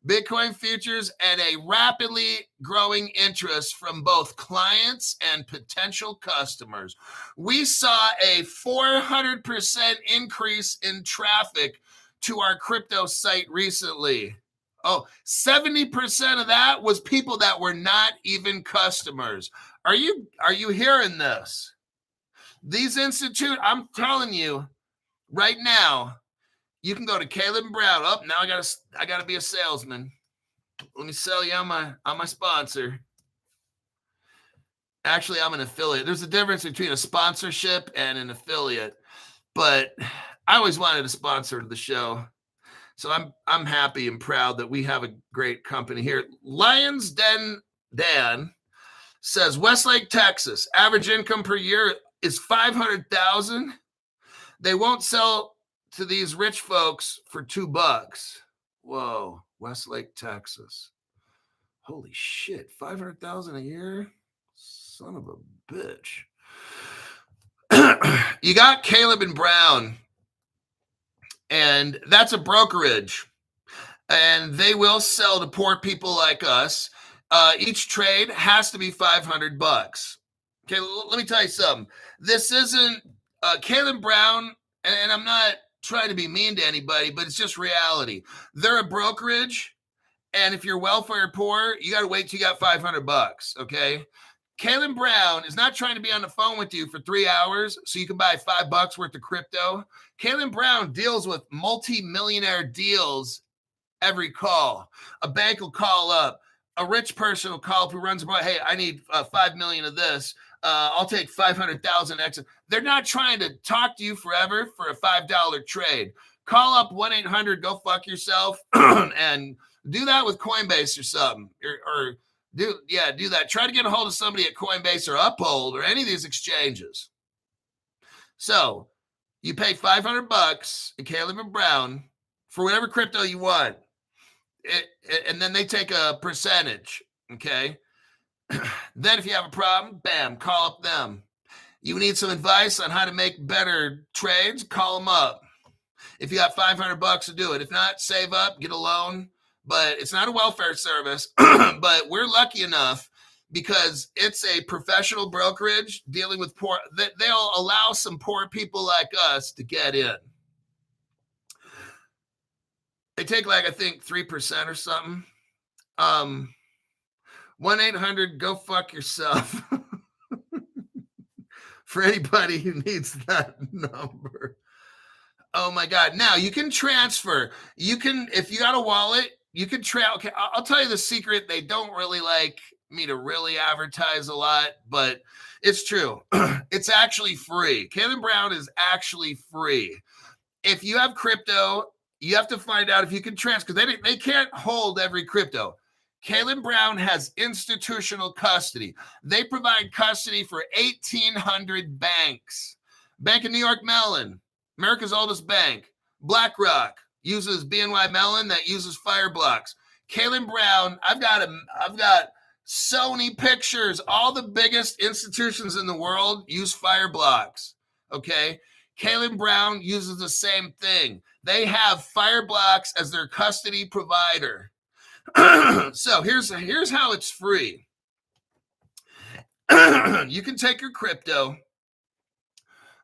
Bitcoin futures and a rapidly growing interest from both clients and potential customers. We saw a 400% increase in traffic to our crypto site recently. Oh, 70% of that was people that were not even customers. Are you hearing this? These I'm telling you right now, you can go to Caleb Brown. Oh, now I gotta be a salesman. Let me sell you on my sponsor. Actually, I'm an affiliate. There's a difference between a sponsorship and an affiliate, but I always wanted a sponsor to the show. So I'm happy and proud that we have a great company here. Lions Den Dan says Westlake, Texas, average income per year is $500,000. They won't sell to these rich folks for $2. Whoa, Westlake, Texas. Holy shit, $500,000 a year? Son of a bitch. You got Caleb and Brown, and that's a brokerage, and they will sell to poor people like us. Each trade has to be $500. Okay, let me tell you something. This isn't Caleb Brown, and I'm not trying to be mean to anybody, but it's just reality. They're a brokerage, and if you're welfare poor, you got to wait till you got $500. Okay, Caleb Brown is not trying to be on the phone with you for 3 hours so you can buy $5 worth of crypto. Caleb Brown deals with multi-millionaire deals every call. A bank will call up. A rich person will call up who runs about, hey, I need 5 million of this. I'll take 500,000 extra. They're not trying to talk to you forever for a $5 trade. Call up 1-800 go fuck yourself and do that with Coinbase or something. Or do that. Try to get a hold of somebody at Coinbase or Uphold or any of these exchanges. So you pay $500 in Caleb and Brown for whatever crypto you want. And then they take a percentage, okay? Then if you have a problem, bam, call up them. You need some advice on how to make better trades, call them up. If you got $500 to do it. If not, save up, get a loan. But it's not a welfare service. But we're lucky enough because it's a professional brokerage dealing with poor. They'll allow some poor people like us to get in. They take like, I think 3% or something. 1-800 go fuck yourself. For anybody who needs that number. Oh my God. Now you can transfer. You can, if you got a wallet, you can okay, I'll tell you the secret. They don't really like me to really advertise a lot, but it's true. It's actually free. Caleb Brown is actually free. If you have crypto, you have to find out if you can transfer, because they can't hold every crypto. Caleb Brown has institutional custody. They provide custody for 1,800 banks. Bank of New York Mellon, America's oldest bank. BlackRock uses BNY Mellon that uses Fireblocks. Caleb Brown, I've got Sony Pictures. All the biggest institutions in the world use Fireblocks. Okay. Caleb Brown uses the same thing. They have Fireblocks as their custody provider. So here's how it's free. You can take your crypto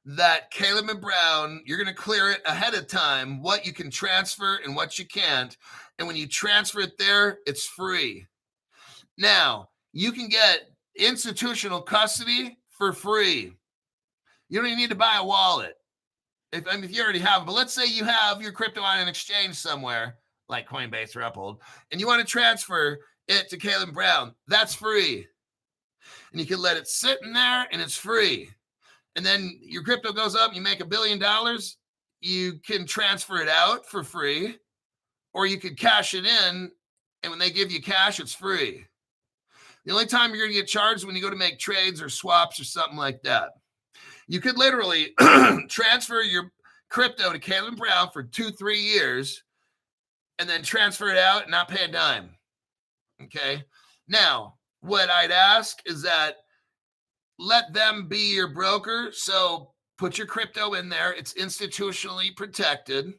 that Caleb and Brown, you're going to clear it ahead of time, what you can transfer and what you can't. And when you transfer it there, it's free. Now, you can get institutional custody for free. You don't even need to buy a wallet. If you already have it, but let's say you have your crypto on an exchange somewhere, like Coinbase or Uphold, and you want to transfer it to Caleb Brown, that's free. And you can let it sit in there and it's free. And then your crypto goes up, you make $1 billion, you can transfer it out for free, or you could cash it in, and when they give you cash, it's free. The only time you're going to get charged is when you go to make trades or swaps or something like that. You could literally transfer your crypto to Caleb Brown for 2-3 years and then transfer it out and not pay a dime. Okay. Now, what I'd ask is that let them be your broker. So put your crypto in there. It's institutionally protected.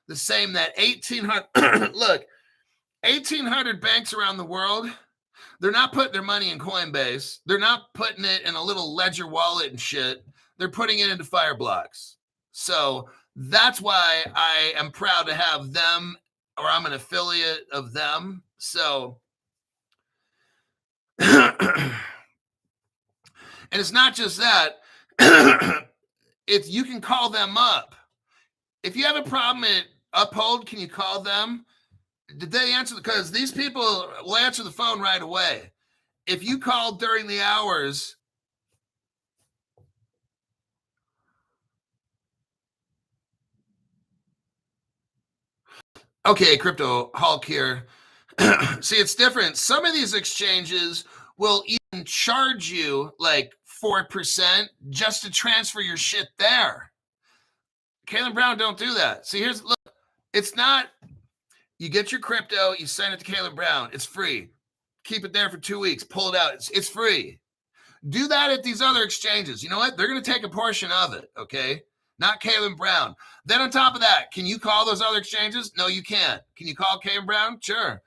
The same that 1,800, look, 1,800 banks around the world, they're not putting their money in Coinbase. They're not putting it in a little ledger wallet and shit. They're putting it into Fireblocks. So that's why I am proud to have them, or I'm an affiliate of them. So, and it's not just that. If you can call them up. If you have a problem at Uphold, can you call them? Did they answer? Because these people will answer the phone right away. If you call during the hours, okay, Crypto Hulk here. See, it's different. Some of these exchanges will even charge you like 4% just to transfer your shit there. Caleb Brown don't do that. See, look, it's not, you get your crypto, you send it to Caleb Brown. It's free. Keep it there for 2 weeks. Pull it out. It's free. Do that at these other exchanges. You know what? They're going to take a portion of it, okay? Not Caleb Brown. Then on top of that, can you call those other exchanges? No, you can't. Can you call Caleb Brown? Sure.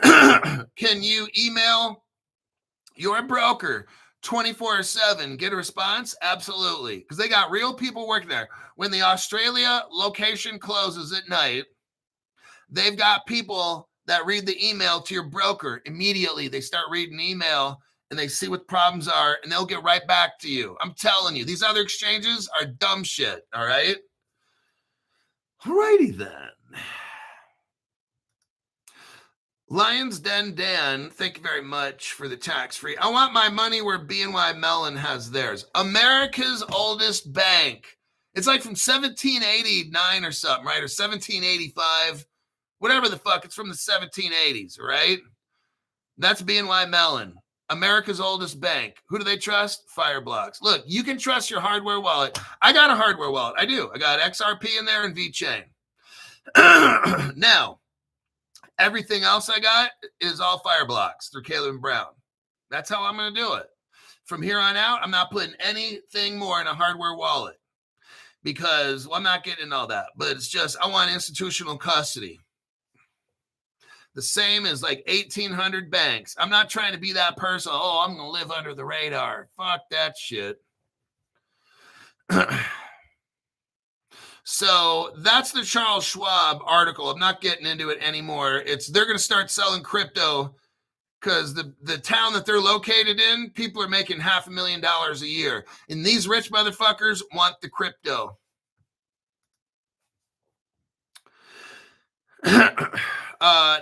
Can you email your broker 24/7, get a response? Absolutely. Because they got real people working there. When the Australia location closes at night, they've got people that read the email to your broker immediately. They start reading email and they see what problems are, and they'll get right back to you. I'm telling you, these other exchanges are dumb shit, all right? All righty then. Lions Den Dan, thank you very much for the tax-free. I want my money where BNY Mellon has theirs. America's oldest bank. It's like from 1789 or something, right? Or 1785, whatever the fuck. It's from the 1780s, right? That's BNY Mellon, America's oldest bank. Who do they trust? Fireblocks. Look, you can trust your hardware wallet. I got a hardware wallet. I do. I got XRP in there and VeChain. Now, everything else I got is all Fireblocks through Caleb and Brown. That's how I'm going to do it. From here on out, I'm not putting anything more in a hardware wallet because, well, I'm not getting into all that, but it's just I want institutional custody. The same as like 1,800 banks. I'm not trying to be that person. Oh, I'm going to live under the radar. Fuck that shit. So that's the Charles Schwab article. I'm not getting into it anymore. They're going to start selling crypto because the town that they're located in, people are making $500,000 a year. And these rich motherfuckers want the crypto.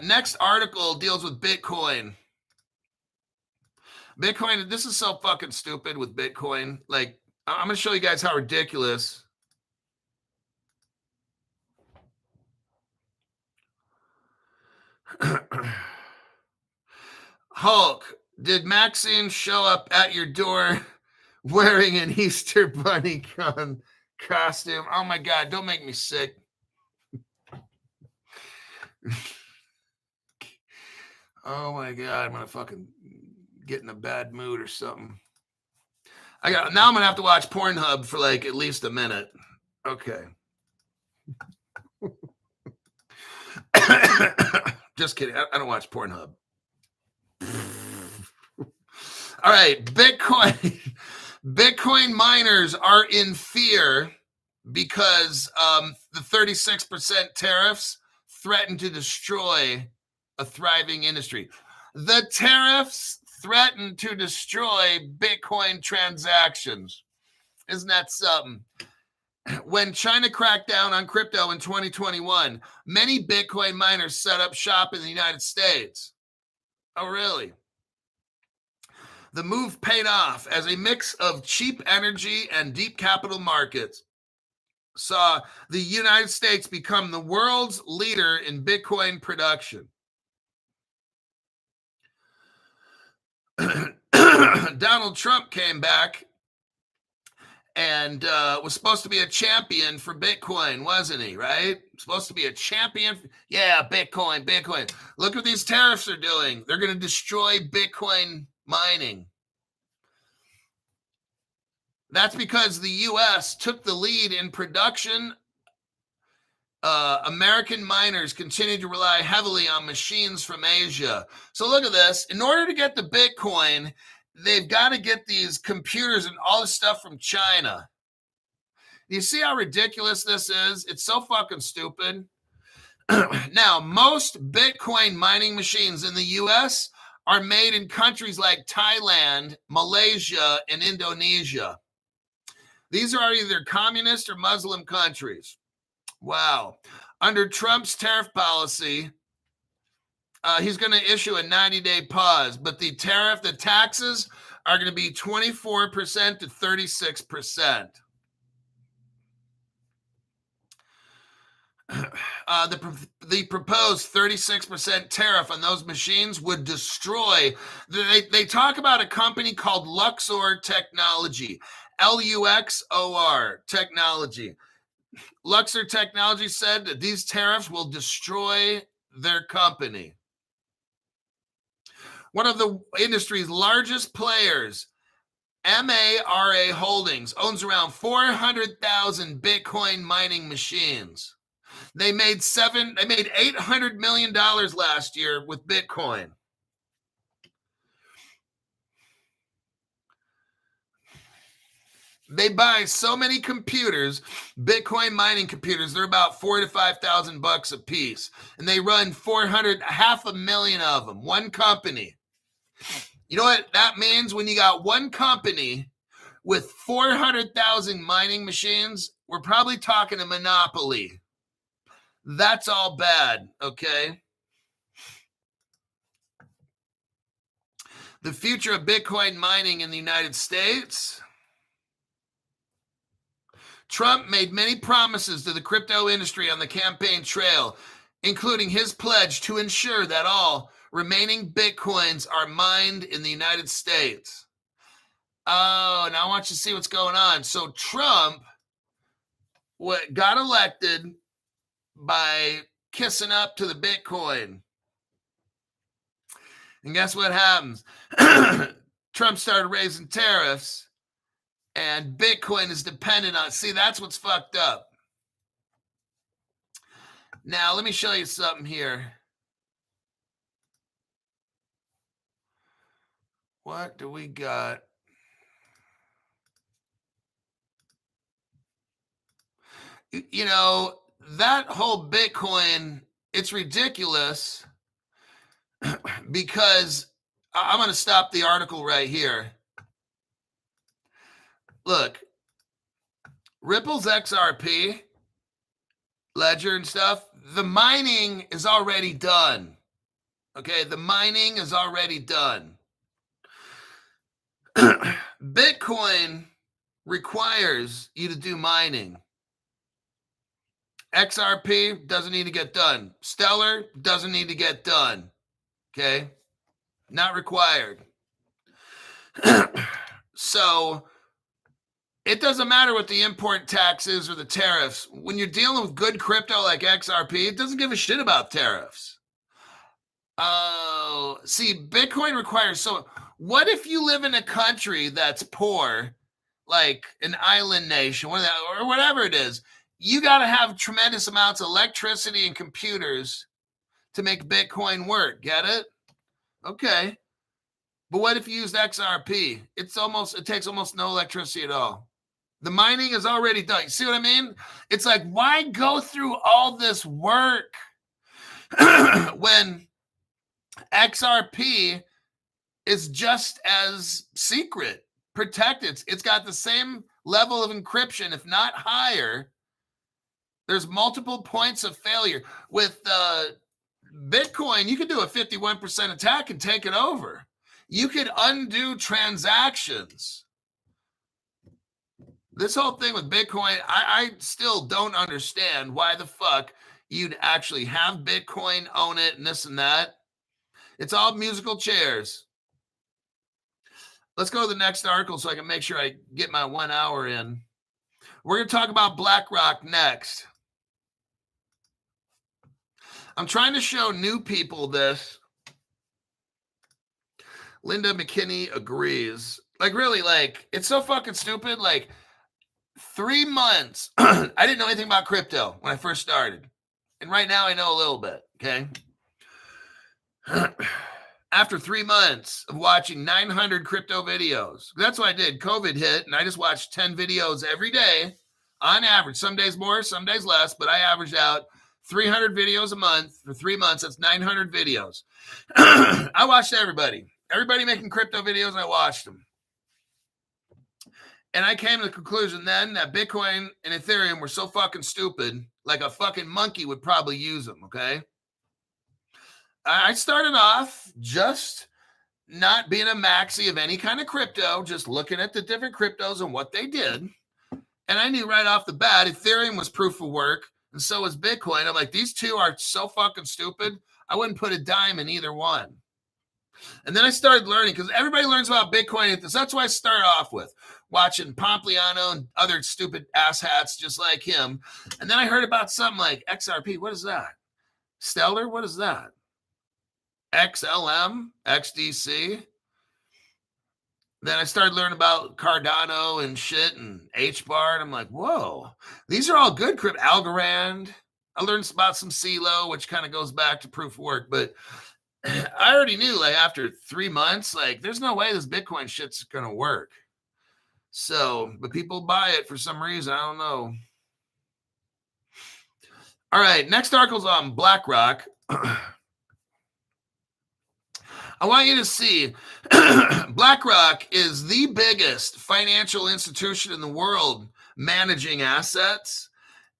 Next article deals with Bitcoin. Bitcoin, this is so fucking stupid with Bitcoin. Like, I'm going to show you guys how ridiculous. Hulk, did Maxine show up at your door wearing an Easter Bunny costume? Oh my God, don't make me sick. Oh my God, I'm gonna fucking get in a bad mood or something. Now I'm gonna have to watch Pornhub for like at least a minute. Okay. Just kidding. I don't watch Pornhub. All right, Bitcoin miners are in fear because the 36% tariffs threaten to destroy a thriving industry. The tariffs threaten to destroy Bitcoin transactions. Isn't that something? When China cracked down on crypto in 2021, many Bitcoin miners set up shop in the United States. Oh, really? The move paid off as a mix of cheap energy and deep capital markets saw the United States become the world's leader in Bitcoin production. Donald Trump came back and was supposed to be a champion for Bitcoin, wasn't he, right? Supposed to be a champion. Yeah, Bitcoin. Look what these tariffs are doing. They're going to destroy Bitcoin mining. That's because the U.S. took the lead in production. American miners continue to rely heavily on machines from Asia. So look at this. In order to get the Bitcoin, they've got to get these computers and all this stuff from China. Do you see how ridiculous this is? It's so fucking stupid. Now, most Bitcoin mining machines in the U.S. are made in countries like Thailand, Malaysia, and Indonesia. These are either communist or Muslim countries. Wow. Under Trump's tariff policy, he's going to issue a 90-day pause, but the taxes are going to be 24% to 36%. The proposed 36% tariff on those machines would destroy. They talk about a company called Luxor Technology, Luxor Technology. Luxor Technology said that these tariffs will destroy their company. One of the industry's largest players, MARA Holdings, owns around 400,000 Bitcoin mining machines. They made $800 million last year with Bitcoin. They buy so many computers, Bitcoin mining computers. They're about $4,000 to $5,000 a piece, and they run 500,000 of them. One company. You know what that means? When you got one company with 400,000 mining machines, we're probably talking a monopoly. That's all bad, okay? The future of Bitcoin mining in the United States. Trump made many promises to the crypto industry on the campaign trail, including his pledge to ensure that all remaining Bitcoins are mined in the United States. Oh, now I want you to see what's going on. So Trump got elected by kissing up to the Bitcoin. And guess what happens? Trump started raising tariffs, and Bitcoin is dependent on. See, that's what's fucked up. Now, let me show you something here. What do we got? You know, that whole Bitcoin, it's ridiculous because I'm going to stop the article right here. Look, Ripple's XRP, Ledger and stuff, the mining is already done. Okay, the mining is already done. Bitcoin requires you to do mining. XRP doesn't need to get done. Stellar doesn't need to get done. Okay, not required. So it doesn't matter what the import tax is or the tariffs. When you're dealing with good crypto like XRP, it doesn't give a shit about tariffs. Oh, see, Bitcoin requires so. What if you live in a country that's poor, like an island nation, or whatever it is? You got to have tremendous amounts of electricity and computers to make Bitcoin work. Get it? Okay. But what if you used XRP? It takes almost no electricity at all. The mining is already done. You see what I mean? It's like, why go through all this work when XRP is just as secret, protected? It's got the same level of encryption, if not higher. There's multiple points of failure. With Bitcoin, you could do a 51% attack and take it over. You could undo transactions. This whole thing with Bitcoin, I still don't understand why the fuck you'd actually have Bitcoin, own it, and this and that. It's all musical chairs. Let's go to the next article so I can make sure I get my 1 hour in. We're going to talk about BlackRock next. I'm trying to show new people this. Linda McKinney agrees. Like, really, like, it's so fucking stupid. Like, 3 months. I didn't know anything about crypto when I first started. And right now I know a little bit, okay? After 3 months of watching 900 crypto videos, that's what I did. COVID hit, and I just watched 10 videos every day on average. Some days more, some days less, but I averaged out 300 videos a month for 3 months. That's 900 videos. I watched everybody. Everybody making crypto videos, I watched them. And I came to the conclusion then that Bitcoin and Ethereum were so fucking stupid, like a fucking monkey would probably use them, okay? I started off just not being a maxi of any kind of crypto, just looking at the different cryptos and what they did. And I knew right off the bat, Ethereum was proof of work, and so was Bitcoin. I'm like, these two are so fucking stupid, I wouldn't put a dime in either one. And then I started learning, because everybody learns about Bitcoin. That's why I started off with watching Pompliano and other stupid asshats just like him. And then I heard about something like XRP. What is that? Stellar? What is that? XLM? XDC? Then I started learning about Cardano and shit and HBAR. And I'm like, whoa, these are all good crypto. Algorand. I learned about some CeeLo, which kind of goes back to proof of work. But I already knew, like, after 3 months, like, there's no way this Bitcoin shit's going to work. So, but people buy it for some reason. I don't know. All right. Next article's on BlackRock. I want you to see BlackRock is the biggest financial institution in the world managing assets,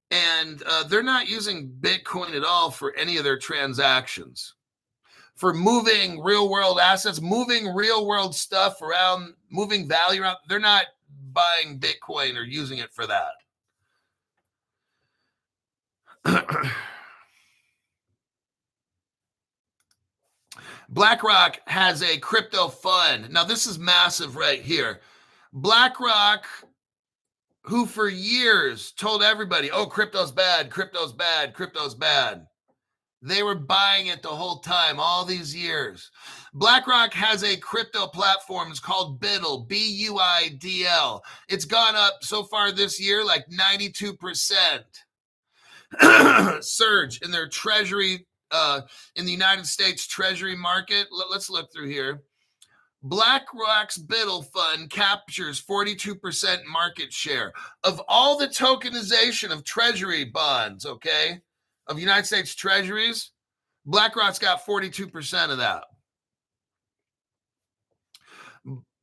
and they're not using Bitcoin at all for any of their transactions. For moving real world assets, moving real world stuff around, moving value around, they're not buying Bitcoin or using it for that. BlackRock has a crypto fund. Now, this is massive right here. BlackRock, who for years told everybody, oh, crypto's bad, crypto's bad, crypto's bad. They were buying it the whole time, all these years. BlackRock has a crypto platform. It's called BUIDL, B-U-I-D-L. It's gone up so far this year like 92% surge in their treasury, in the United States treasury market. Let's look through here. BlackRock's BUIDL fund captures 42% market share of all the tokenization of treasury bonds, okay, of United States treasuries. BlackRock's got 42% of that.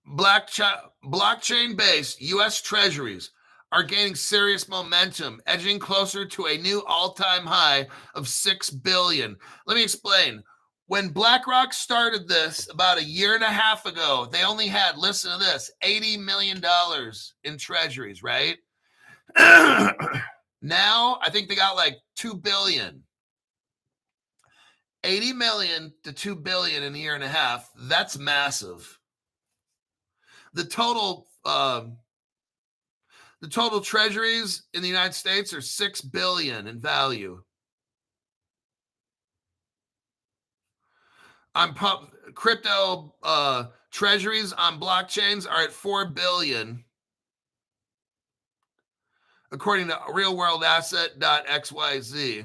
Blockchain-based U.S. treasuries are gaining serious momentum, edging closer to a new all-time high of $6 billion. Let me explain. When BlackRock started this about a year and a half ago, they only had, listen to this, $80 million in treasuries, right? Now, I think they got like $2 billion. 80 million to 2 billion in a year and a half. That's massive. The total treasuries in the United States are 6 billion in value. On crypto treasuries on blockchains are at 4 billion, according to realworldasset.xyz.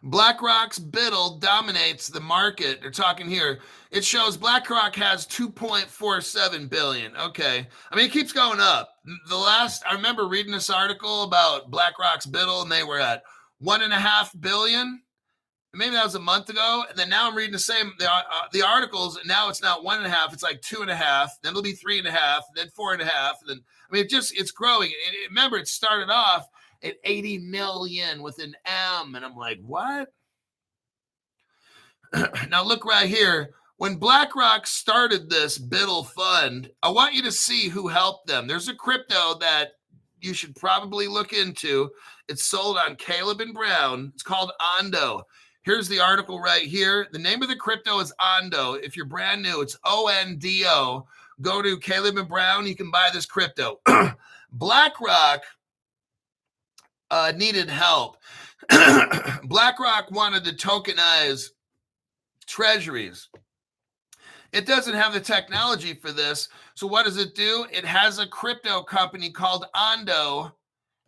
BlackRock's BUIDL dominates the market. They're talking here. It shows BlackRock has 2.47 billion. Okay. I mean, it keeps going up. I remember reading this article about BlackRock's BUIDL, and they were at 1.5 billion. Maybe that was a month ago. And then now I'm reading the articles, and now it's not 1.5, it's like 2.5. Then it'll be 3.5, then 4.5. And then, I mean, it's growing. Remember, it started off at 80 million with an M. And I'm like, what? Now look right here. When BlackRock started this BUIDL fund, I want you to see who helped them. There's a crypto that you should probably look into. It's sold on Caleb and Brown. It's called Ondo. Here's the article right here. The name of the crypto is Ondo. If you're brand new, it's ONDO. Go to Caleb and Brown. You can buy this crypto. BlackRock needed help. BlackRock wanted to tokenize treasuries. It doesn't have the technology for this. So what does it do? It has a crypto company called Ondo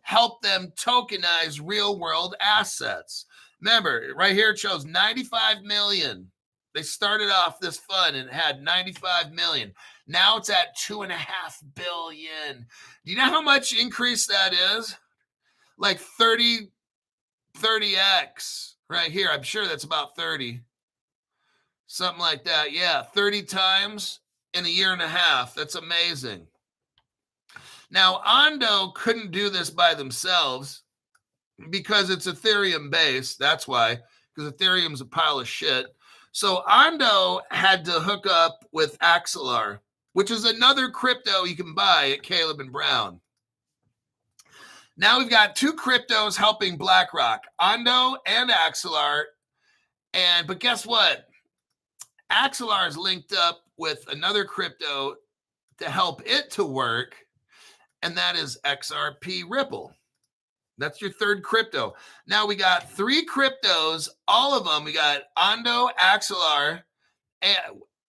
help them tokenize real world assets. Remember, right here it shows 95 million. They started off this fund and it had 95 million. Now it's at 2.5 billion. Do you know how much increase that is? Like 30x right here. I'm sure that's about 30. Something like that. Yeah, 30 times in a year and a half. That's amazing. Now, Ondo couldn't do this by themselves because it's Ethereum based. That's why, because Ethereum's a pile of shit. So Ondo had to hook up with Axelar, which is another crypto you can buy at Caleb and Brown. Now we've got two cryptos helping BlackRock, Ondo and Axelar. But guess what? Axelar is linked up with another crypto to help it to work, and that is XRP Ripple. That's your third crypto. Now we got three cryptos, all of them. We got Ondo, Axelar, and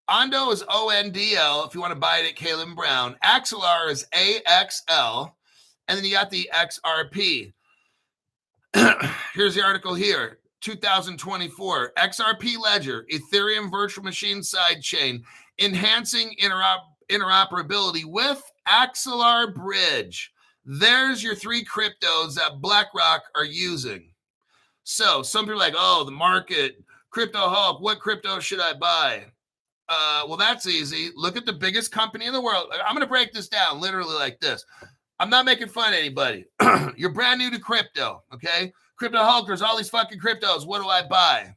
Ondo is ONDL if you want to buy it at Caleb Brown. Axelar is AXL, and then you got the XRP. Here's the article here. 2024, XRP Ledger, Ethereum Virtual Machine Sidechain, enhancing interoperability with Axelar Bridge. There's your three cryptos that BlackRock are using. So some people are like, oh, the market, Crypto Hulk, what crypto should I buy? Well, that's easy. Look at the biggest company in the world. I'm going to break this down literally like this. I'm not making fun of anybody. You're brand new to crypto, okay? Crypto Hulk, there's all these fucking cryptos. What do I buy?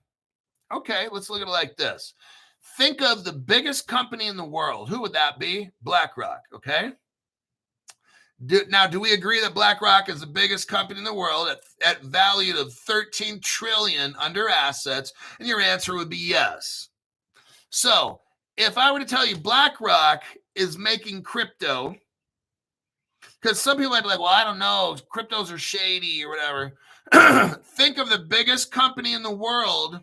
Okay, let's look at it like this. Think of the biggest company in the world. Who would that be? BlackRock, okay? Do we agree that BlackRock is the biggest company in the world at valued of 13 trillion under assets? And your answer would be yes. So if I were to tell you BlackRock is making crypto, because some people might be like, well, I don't know, cryptos are shady or whatever. Think of the biggest company in the world,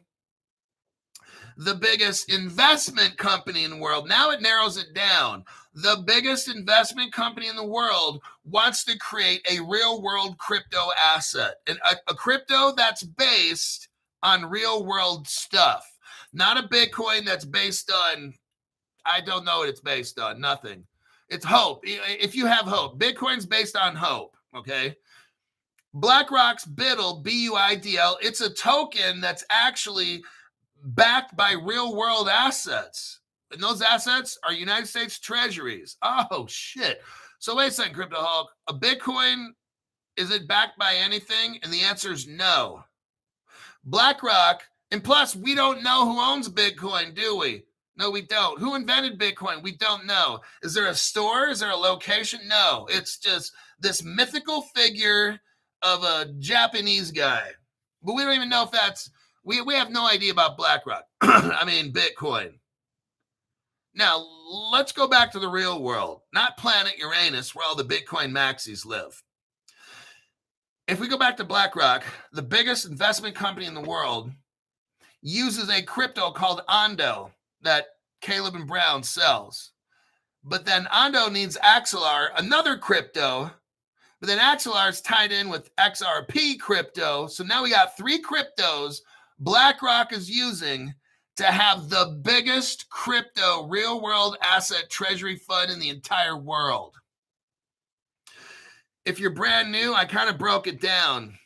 the biggest investment company in the world. Now it narrows it down. The biggest investment company in the world wants to create a real world crypto asset, and a crypto that's based on real world stuff, not a Bitcoin that's based on, I don't know what it's based on, nothing. It's hope. If you have hope, Bitcoin's based on hope, okay? BlackRock's BUIDL, B-U-I-D-L, it's a token that's actually backed by real world assets. And those assets are United States treasuries. Oh, shit. So wait a second, Crypto Hulk. A Bitcoin, is it backed by anything? And the answer is no. BlackRock, and plus, we don't know who owns Bitcoin, do we? No, we don't. Who invented Bitcoin? We don't know. Is there a store? Is there a location? No. It's just this mythical figure of a Japanese guy. But we don't even know if that's, we have no idea about BlackRock. I mean, Bitcoin. Now, let's go back to the real world, not planet Uranus, where all the Bitcoin maxis live. If we go back to BlackRock, the biggest investment company in the world uses a crypto called ALGO that Caleb and Brown sells. But then ALGO needs XLR, another crypto, but then XLR is tied in with XRP crypto. So now we got three cryptos BlackRock is using to have the biggest crypto real world asset treasury fund in the entire world. If you're brand new, I kind of broke it down.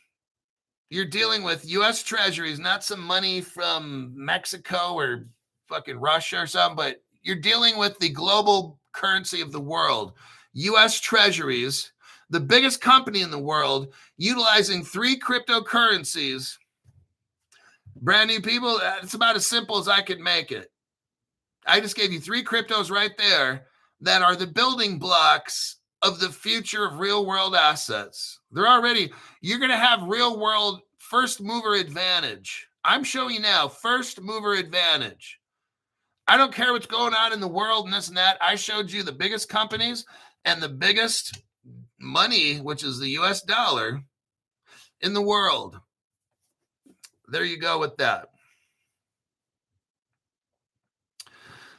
You're dealing with U.S. treasuries, not some money from Mexico or fucking Russia or something, but you're dealing with the global currency of the world. U.S. treasuries, the biggest company in the world, utilizing three cryptocurrencies. Brand new people, it's about as simple as I could make it. I just gave you three cryptos right there that are the building blocks of the future of real world assets. They're already, you're going to have real world first mover advantage. I'm showing you now first mover advantage. I don't care what's going on in the world and this and that. I showed you the biggest companies and the biggest money, which is the US dollar in the world. There you go with that.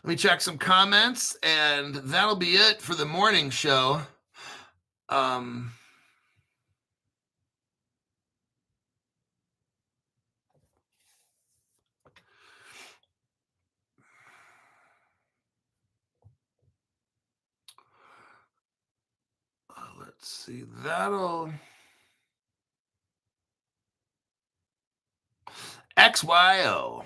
Let me check some comments, and that'll be it for the morning show. Let's see, that'll XYO.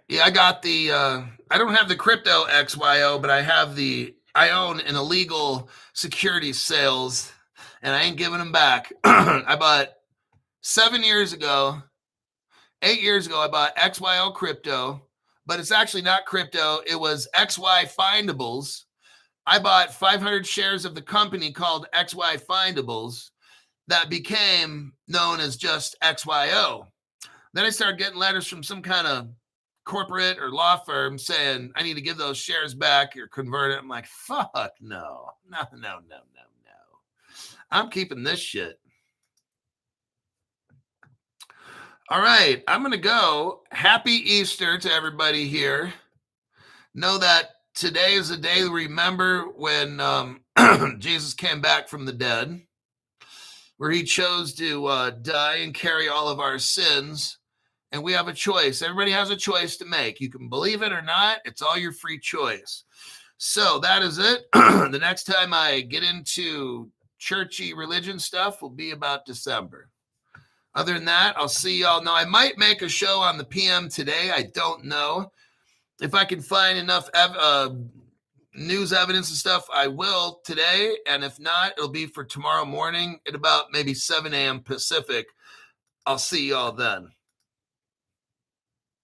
Yeah, I got the, I don't have the crypto XYO, but I own an illegal securities sales, and I ain't giving them back. I bought 8 years ago, I bought XYO crypto, but it's actually not crypto. It was XY Findables. I bought 500 shares of the company called XY Findables that became known as just XYO. Then I started getting letters from some kind of corporate or law firm saying I need to give those shares back or convert it. I'm like, fuck no. I'm keeping this shit. All right, I'm going to go. Happy Easter to everybody here. Know that today is the day to remember when Jesus came back from the dead, where he chose to die and carry all of our sins. And we have a choice. Everybody has a choice to make. You can believe it or not. It's all your free choice. So that is it. The next time I get into churchy religion stuff will be about December. Other than that, I'll see y'all. Now, I might make a show on the PM today. I don't know. If I can find enough news evidence and stuff, I will today. And if not, it'll be for tomorrow morning at about maybe 7 a.m. Pacific. I'll see y'all then.